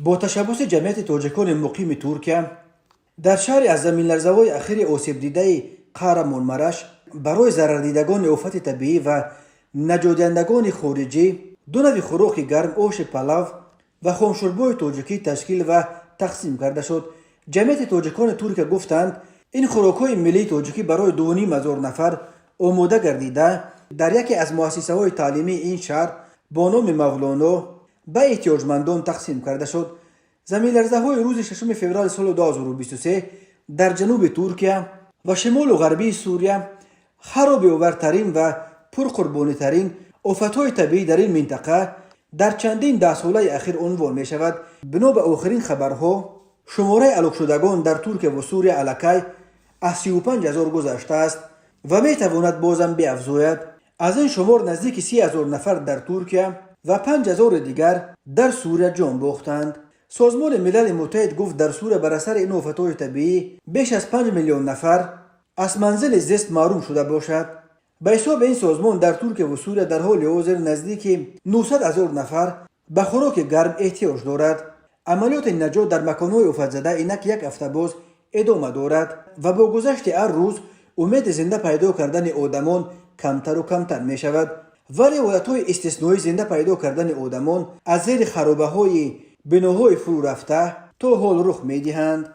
با تشبث جمعیت تاجیکان مقیم ترکیه در شهر از زمین لرزه‌های اخیر آسیب دیده قهرمانمرش برای ضرر دیدگان آفت طبیعی و نجات خارجی دو نوع خوراک گرم آش پلاو و خامشوربای تاجیکی تشکیل و تقسیم کرده شد. جمعیت تاجیکان ترکیه گفتند این خوراک‌های ملی تاجیکی برای 2,500 نفر آماده گردیده در یکی از مؤسسه‌های تعلیمی این شهر با نام مولانا به احتیاجمندان تقسیم کرده شد. زمین لرزه‌های روز 6 فوریه سال 2023 در جنوب ترکیه و شمال و غربی سوریه خراب آورترین و پرقربانی‌ترین آفت‌های طبیعی در این منطقه در چندین ده ساله اخیر عنوان می شود. بنا به آخرین خبرها شماره هلاک شدگان در ترکیه و سوریه الکی از 35,000 گذشته است و می تواند بازم بیافزاید. از این شمار نزدیک 30,000 نفر در ترکیه و 5,000 دیگر در سوریه جان باختند. سازمان ملل متحد گفت در سوریه بر اثر این آفت‌های طبیعی بیش از 5 میلیون نفر از منزل زیست محروم شده باشد. به حساب این سازمان در ترکیه و سوریه در حال حاضر نزدیک 900,000 نفر به خوراک گرم احتیاج دارد. عملیات نجات در مکان‌های آفت زده اینک یک هفته باز ادامه دارد و با گذشت هر روز امید زنده پیدا کردن آدمان کمتر و کمتر می شود. ولی حالت‌های استثنایی زنده پیدا کردن آدمان از زیر خرابه‌های بناهای فرو رفته تا حال رخ می دهند.